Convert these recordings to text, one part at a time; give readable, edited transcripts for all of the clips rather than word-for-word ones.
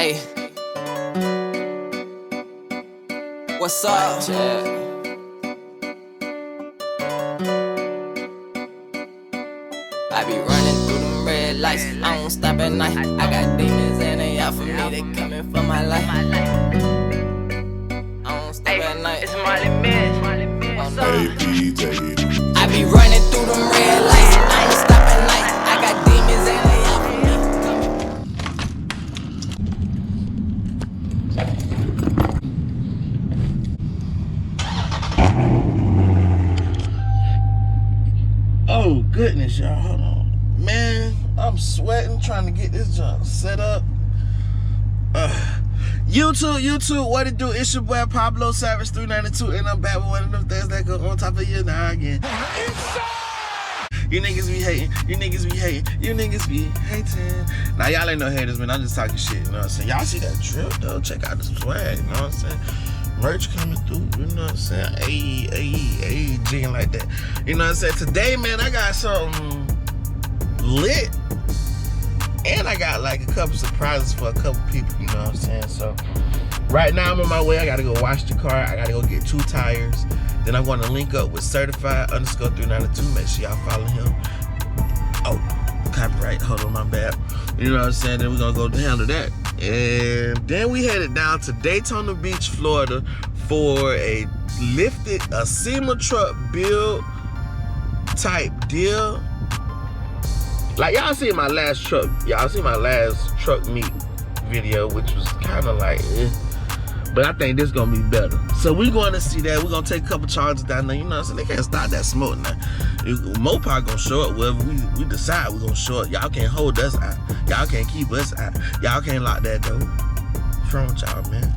Hey, what's up? I be running through them red lights, I don't stop at night. I got demons and they out for me, they coming for my life. I don't stop at night. It's Molly Miss. What's up? I be running through them red lights, I don't stop at night. I got demons and they out for me. Oh goodness, y'all, hold on. Man, I'm sweating trying to get this junk set up. YouTube, what it do? It's your boy Pablo Savage 392, and I'm back with one of them things that go on top of you now again. You niggas be hating, you niggas be hating, you niggas be hating. Now y'all ain't no haters, man. I'm just talking shit, you know what I'm saying? Y'all see that drip though? Check out the swag, you know what I'm saying? Merch coming through, you know what I'm saying? Ayy, jigging like that. You know what I'm saying? Today, man, I got something lit. And I got like a couple surprises for a couple people, you know what I'm saying? So, right now I'm on my way. I gotta go wash the car. I gotta go get 2 tires. Then I'm gonna link up with Certified_392. Make sure y'all follow him. Oh, copyright, hold on, my bad. You know what I'm saying? Then we're gonna go handle that. And then we headed down to Daytona Beach, Florida for a SEMA truck build type deal. Like y'all seen my last truck meet video, which was kind of like but I think this gonna be better. So we're going to see that. We're gonna take a couple charges down there, you know what I'm saying? They can't stop that smoke now. Mopar gonna show up wherever we decide we're gonna show up. Y'all can't hold us out. Y'all can't keep us out. Y'all can't lock that door. What's wrong with y'all, man?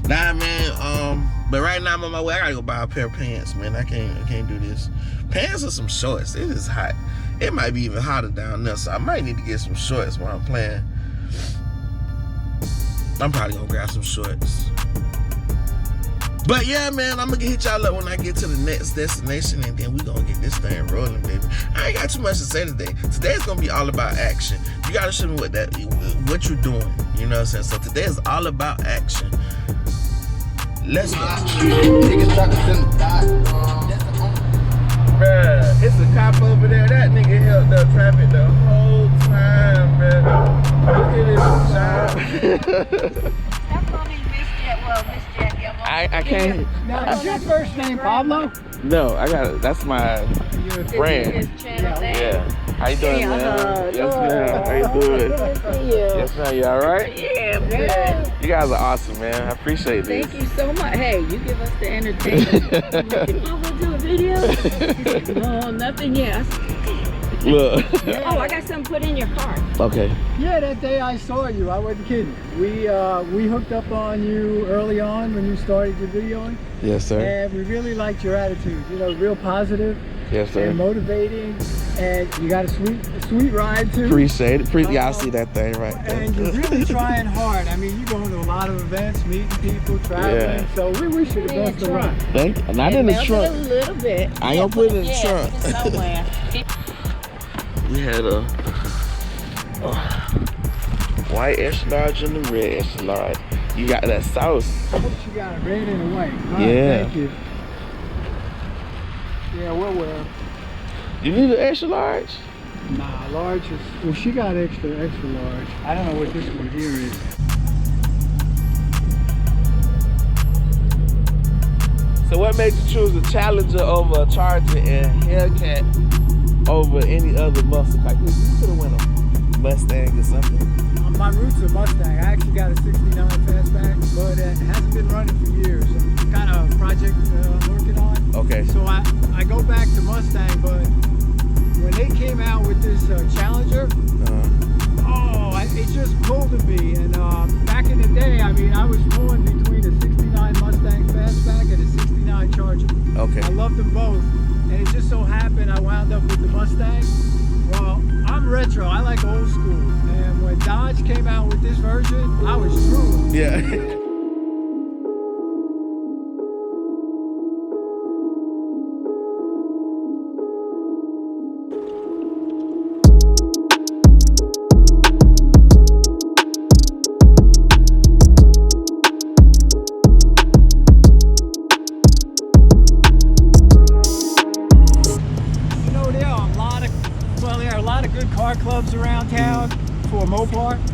Nah, man, but right now I'm on my way. I gotta go buy a pair of pants, man. I can't do this. Pants or some shorts. It is hot. It might be even hotter down there, so I might need to get some shorts while I'm playing. I'm probably gonna grab some shorts. But yeah, man, I'm gonna hit y'all up when I get to the next destination, and then we gonna get this thing rolling, baby. I ain't got too much to say today. Today's gonna be all about action. You gotta show me what you're doing. You know what I'm saying? So today is all about action. Let's go. Bruh, it's a cop over there. That nigga held the traffic the whole time, bruh. Look at this child. Stop calling me Miss Jet. Well, Miss Jet. I can't. Now, is your first name Pablo? No, I got it. That's my brand. His channel name. Yeah. How you doing, man? Yes, ma'am. How you doing? Good to see you. Yes, ma'am. You all right? Yeah, good. You guys are awesome, man. I appreciate this. Thank you so much. Hey, you give us the entertainment. I'm gonna do a video. No, nothing yet. Look. Oh, I got something put in your car. Okay. Yeah, that day I saw you, I wasn't kidding. We hooked up on you early on when you started your videoing. Yes, sir. And we really liked your attitude. You know, real positive. Yes, sir. And motivating. And you got a sweet ride too. Appreciate it. Y'all see that thing right there. And you're really trying hard. I mean, you're going to a lot of events, meeting people, traveling. Yeah. So we wish you the best of luck. Thank you. Not in the trunk. A little bit. I ain't gonna put it in the trunk. Put it somewhere. We had a white extra large and the red extra large. You got that sauce. What you got, red and a white? All right, Yeah. thank you. Yeah, well. You need an extra large? Nah, large is, well, she got extra large. I don't know what this one here is. So what made you choose a Challenger over a Charger and Hellcat over any other muscle car? You could have went a Mustang or something. My roots are Mustang. I actually got a 69 fastback, but it hasn't been running for years. It's kind of a project I'm working on. Okay. So I go back to Mustang, but when they came out with this Challenger, it just pulled at me. And back in the day, I mean, I was torn between a 69 Mustang fastback and a 69 Charger. Okay. I loved them both, and it just so happened I wound up with the Mustang. Well, I'm retro. I like old school. And when Dodge came out with this version, I was through. Yeah.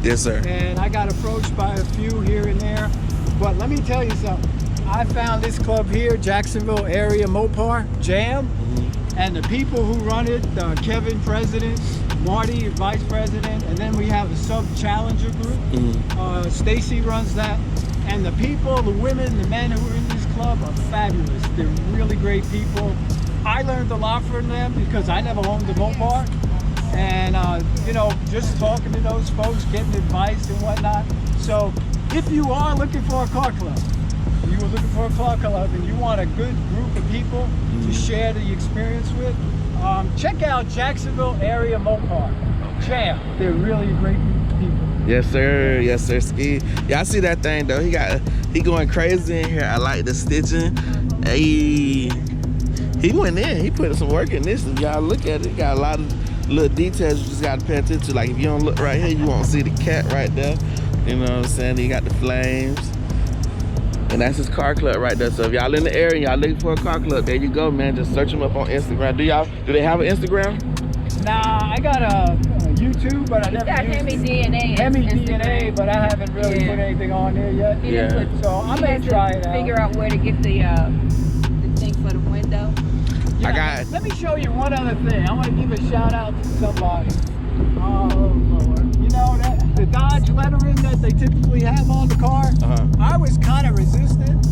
Yes, sir. And I got approached by a few here and there. But let me tell you something. I found this club here, Jacksonville Area Mopar Jam. And the people who run it, Kevin, president, Marty, vice president, and then we have a sub-challenger group. Stacy runs that. And the people, the women, the men who are in this club are fabulous. They're really great people. I learned a lot from them because I never owned a Mopar. And, you know, just talking to those folks, getting advice and whatnot. So if you are looking for a car club, you were looking for a car club and you want a good group of people to share the experience with, check out Jacksonville Area Mopar Jam. They're really great people. Yes, sir. Yes, sir. Ski. Yeah, I see that thing though. He going crazy in here. I like the stitching. He went in. He put some work in this. If y'all look at it, he got a lot of little details you just got to pay attention to. Like if you don't look right here, you won't see the cat right there. You know what I'm saying? He got the flames. And that's his car club right there. So if y'all in the area and y'all looking for a car club, there you go, man. Just search them up on Instagram. Do they have an Instagram? Nah, I got a YouTube, but I never got used Hemi it. DNA. Hemi DNA, but I haven't really put anything on there yet. Yeah. So I may try it out. Figure out where to get the thing for the window. Yeah, I got. Let me show you one other thing. I want to give a shout out to somebody. Oh Lord. You know that the Dodge lettering that they typically have on the car. I was kind of resistant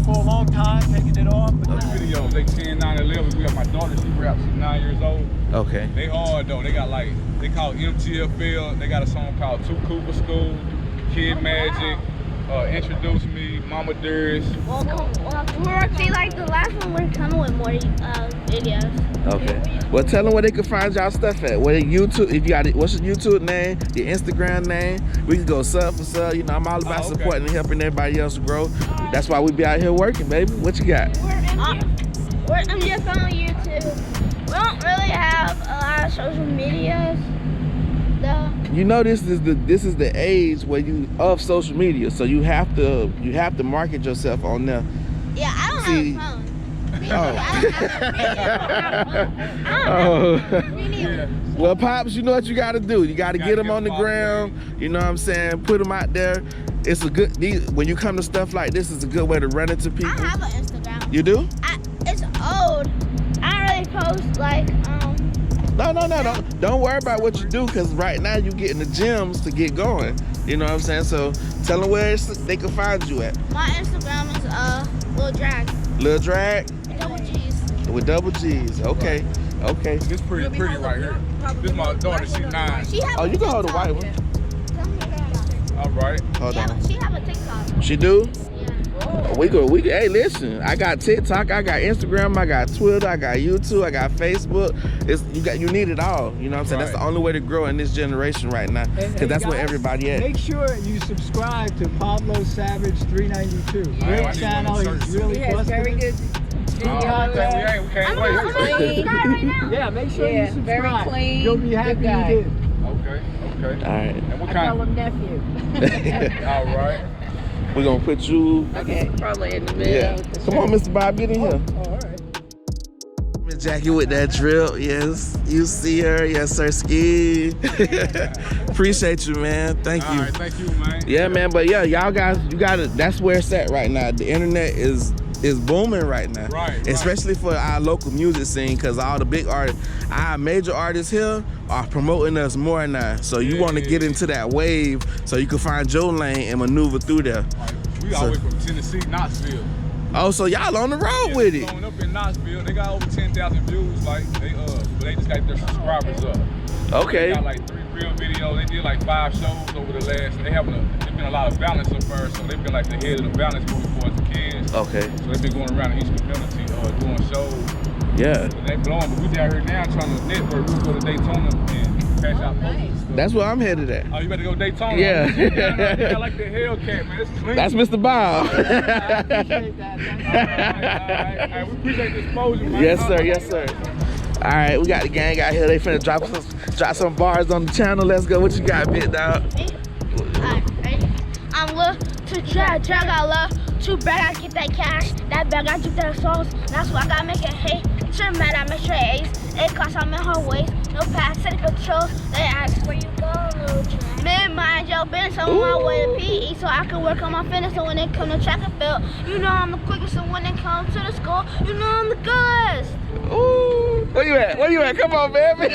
for a long time taking it off. But Videos, they 10, 9, 11. We got my daughter, she raps, she's 9 years old. Okay. They hard though. They got like, they call MTFL. They got a song called Two Cooper School, Kid Magic, Introduce Me, Mama Dearest. Well, we're see like the last one we're coming with more videos. Okay. Well, tell them where they can find y'all stuff at. Where YouTube, if you got it, what's your YouTube name, your Instagram name? We can go sub for sub. You know, I'm all about supporting and helping everybody else grow. That's why we be out here working, baby. What you got? I'm just on YouTube. We don't really have a lot of social medias, though. You know, this is the age where you of social media, so you have to market yourself on there. Yeah, I don't See, have a phone. Well, Pops, you know what you got to do. You got to get them on the ground. You know what I'm saying? Put them out there. It's a good, when you come to stuff like this, it's a good way to run into people. I have an Instagram. You do? It's old. I don't really post like, No. Don't worry about what you do, because right now you getting the gems to get going. You know what I'm saying? So tell them where they can find you at. my Instagram is Lil Drag. Lil Drag? Double G's. With double G's. Okay. Okay. This pretty right here. This is my daughter, she's 9. She have Oh, a you can hold the TikTok. white one. All right. Hold on. She have a TikTok. She do? Yeah. We hey, listen, I got TikTok, I got Instagram, I got Twitter, I got YouTube, I got Facebook. You need it all. You know what I'm saying? That's the only way to grow in this generation right now. Because that's where everybody at. Make sure you subscribe to Pablo Savage 392. Great channel. He's really Very good. We can't wait. Right now. Yeah, make sure you subscribe. very clean, You'll be happy good guy. you did. Okay. All right. And what I call kind? him nephew. All right. We're going to put you. Okay, probably in the middle. Yeah. Come on, Mr. Bob, get in here. Oh, all right. Miss Jackie with that drill. Yes, you see her. Yes, sir, Ski. Appreciate you, man. Thank you. All right, thank you, man. Yeah, man, but yeah, y'all guys, you got it. That's where it's at right now. The internet is booming right now. Right. Especially for our local music scene, because all the big artists, our major artists here are promoting us more now. So you want to get into that wave so you can find your lane and maneuver through there. We all the way from Tennessee, Knoxville. Oh, so y'all on the road with it. Growing up in Knoxville, they got over 10,000 views. Like they just got their subscribers up. Okay. They got like 3 real videos. They did like 5 shows over the last. There's been a lot of balance up there, so they've been like the head of the balance group for us kids. Okay. So they've been going around each community doing shows. Yeah. So they blowing, but we down here now trying to network. We go to Daytona and cash out posters and stuff. That's where I'm headed at. Oh, you better go Daytona. Yeah. I like the Hellcat, man. It's clean. That's Mr. Bob. I appreciate that. All right. We appreciate the exposure, man. Yes, sir. Yes, sir. All right, we got the gang out here. They finna drop some bars on the channel. Let's go. What you got, big dog? I'm love to drag, I love to bag, I get that cash, that bag, I get that sauce, that's why I gotta make it hate, turn mad, I make sure it ace, it costs I'm in her waist, no pass, city patrols, they ask where you go, little drag. Then mind y'all been on my way to PE so I can work on my fitness. So when they come to track and field, you know I'm the quickest. So when they come to the school, you know I'm the coolest. Ooh, where you at? Where you at? Come on, baby.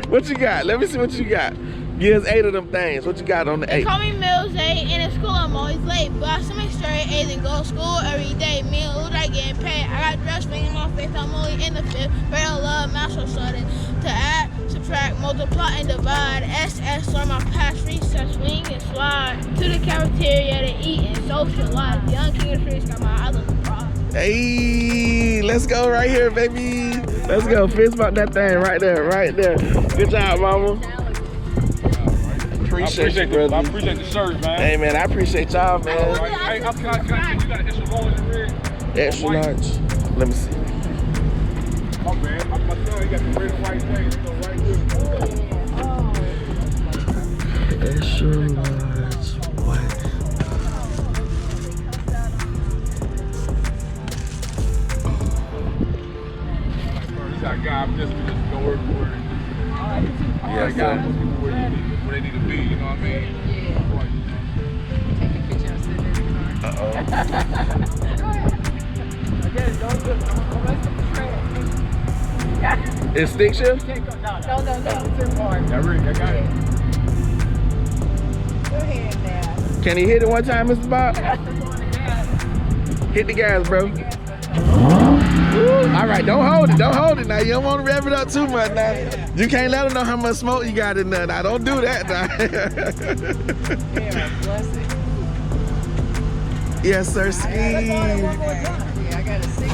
What you got? Let me see what you got. Give us 8 of them things. What you got on the 8? They call me Mills 8, and in school I'm always late. But I still make straight A's and go to school every day. Me and Lou, I getting paid. I got dressed, in my face. I'm only in the 5th. Better love, math so sudden. To add, subtract, multiply, and divide. SS are my past recess, swing and slide. To the cafeteria to eat and socialize. Young king of trees got my eyes on the prize. Hey, let's go right here, baby. Let's go. Fist bump that thing right there, right there. Good job, mama. Appreciate you, brother. I appreciate the shirt, man. Hey, man, I appreciate y'all, man. Hey, can I you got an extra large in red? Extra large. Let me see. Oh, man. My son, he got the red and white thing. He go right here. Extra large white. This our guy. I'm just go everywhere. Yes, sir. Where they need to be, you know what I mean? Take a picture of sitting in the car. Uh-oh. Again, don't mess up the trail. It's stick shift? No. No. It's in part. I got it. Go ahead now. Can he hit it one time, Mr. Bob? Hit the gas, bro. All right, don't hold it now. You don't want to rev it up too much now. You can't let them know how much smoke you got in there. Now, don't do that now. Yes, sir, ski. Yeah, I got a 16.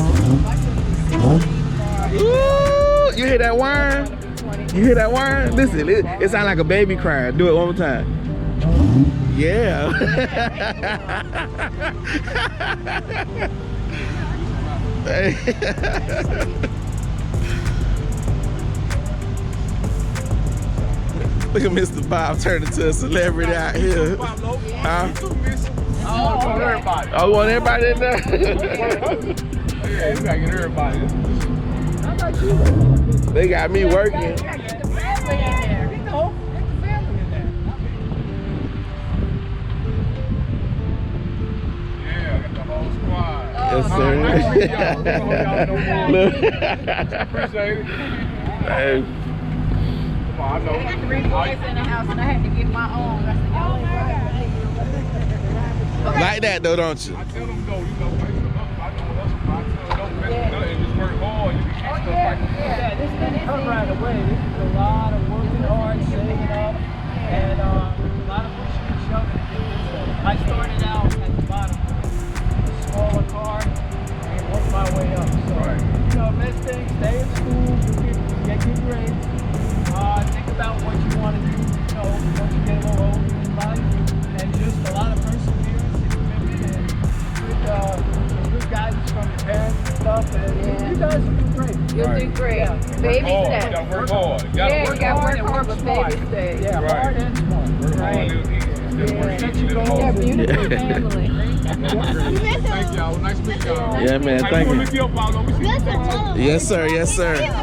Ooh, you hear that whine? You hear that whine? Listen, it sounds like a baby crying. Do it one more time. Yeah. Hey. Look at Mr. Bob turning to a celebrity out here. Huh? Oh, everybody. Oh, you want everybody in there? Yeah, you gotta get everybody. They got me working. Get the family in there. Get the family in there. Yeah, got the whole squad. Yes, sir. Look. Look. Appreciate it. Hey. Come on, I know. 3 boys in the house and I had to get my own. I said, y'all ain't right. Like that though, don't you? I tell them though, you know, I know don't mess with nothing, just work hard. You can get stuff like that. Yeah, this didn't come right away. This is a lot of working hard, saving up, and a lot of pushing and shoving to get this done. I started out at the bottom with a smaller car and worked my way up. So, you know, best thing, stay in school, get good grades, think about what you want to do, you know, once you get a little older in life, and just a lot of perseverance and commitment and good guidance from your parents and stuff. And you guys will do great. You'll do great. Baby You steps. gotta work hard. You gotta Yeah, work you gotta hard. work hard, but baby steps. Yeah, Right. hard and smart. Work hard, Right. little easy. Just work Set easy, your little goals. Yeah, hard. beautiful family. Thank y'all. Nice to meet y'all. Yeah, man, Hey, thank we you. gonna lift up, Paulo. We see you. Yes, sir, yes, sir. You're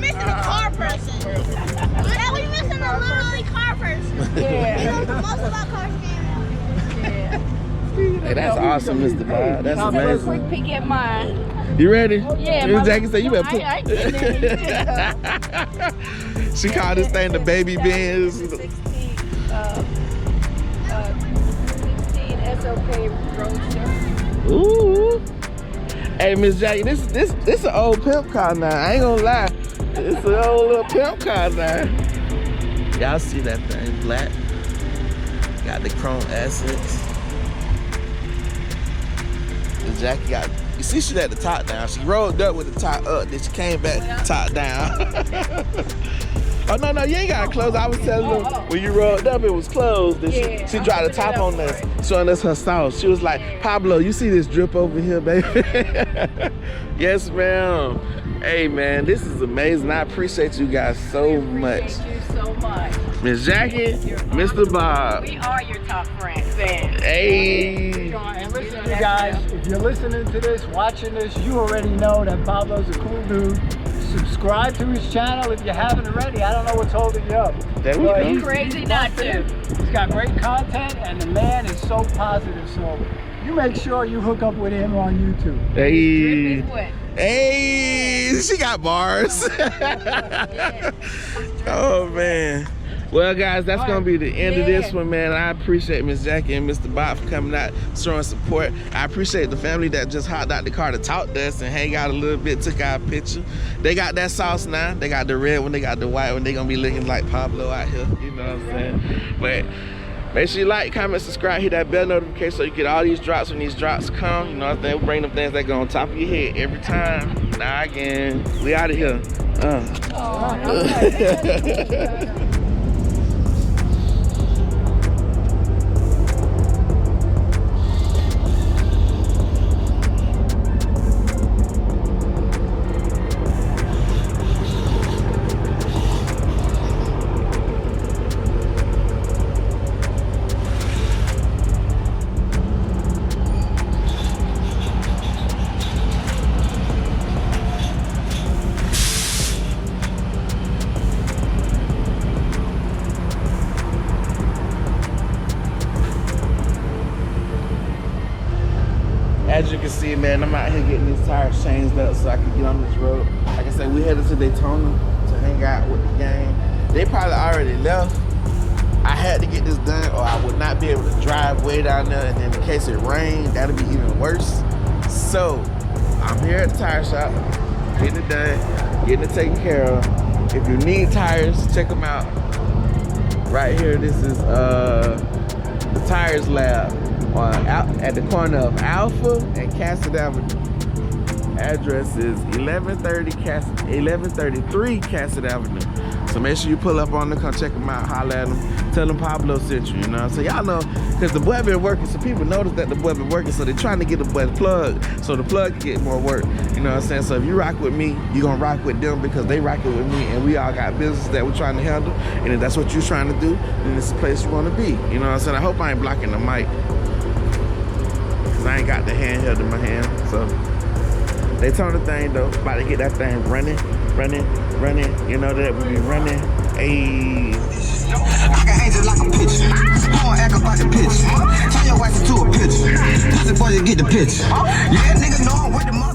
missing a car person. Yeah, we're missing a literally car person. Yeah. He knows the most about cars Yeah. Hey, that's awesome, Mr. Bob. That's Quick amazing. peek at mine. You ready? Yeah, Miss my- Jackie said you better put. I She called this thing the baby Benz. 16 SOK Roadster. Ooh. Hey, Miss Jackie, this an old pimp car now. I ain't gonna lie. It's an old little pimp car now. Y'all see that thing, black. Got the chrome assets. Miss Jackie got, you see she at the top down. She rolled up with the top up, then she came back top down. Oh, no, you ain't got to close. I was telling them when you rolled up, it was closed. Then she dropped the top on us, showing us her sauce. She was like, Pablo, you see this drip over here, baby? Yes, ma'am. Hey, man, this is amazing. I appreciate you guys so much. Appreciate you so much. Miss Jackie, Mr. Bob. We are your top fan. Hey. And listen, you guys, if you're listening to this, watching this, you already know that Pablo's a cool dude, subscribe to his channel if you haven't already. I don't know what's holding you up. There we But go. he's Crazy not to. He's got great content, and the man is so positive. So you make sure you hook up with him on YouTube. Hey. Drip is wet. Hey, she got bars. Oh man. Well guys, that's gonna be the end of this one, man. I appreciate Miss Jackie and Mr. Bob for coming out, showing support. I appreciate the family that just hopped out the car to talk to us and hang out a little bit, took our picture. They got that sauce now. They got the red one, they got the white one. They gonna be looking like Pablo out here, you know what I'm saying? But make sure you like, comment, subscribe, hit that bell notification so you get all these drops when these drops come. You know what I'm saying? We bring them things that go on top of your head every time. Now again, we out of here. As you can see, man, I'm out here getting these tires changed up so I can get on this road. Like I said, we headed to Daytona to hang out with the gang. They probably already left. I had to get this done or I would not be able to drive way down there, and then in case it rained, that'd be even worse. So, I'm here at the tire shop, getting it done, getting it taken care of. If you need tires, check them out. Right here, this is the Tires Lab. At the corner of Alpha and Cassett Avenue. Address is 1133 Cassett Avenue. So make sure you pull up on them, come check them out, holler at them, tell them Pablo sent you, you know what I'm saying? Y'all know, because the boy been working, so people notice that the boy been working, so they're trying to get the boy plugged, so the plug can get more work, you know what I'm saying? So if you rock with me, you gonna rock with them because they rocking with me, and we all got business that we're trying to handle, and if that's what you're trying to do, then it's the place you wanna be, you know what I'm saying? I hope I ain't blocking the mic. I ain't got the handheld in my hand, so they turn the thing though. About to get that thing running. You know that we be running. Ayy. I got angels like a pitch. Go on, act about the pitch. Turn your wife into a pitch. Pussy boy, you get the pitch. Yeah, nigga know I'm with the mother.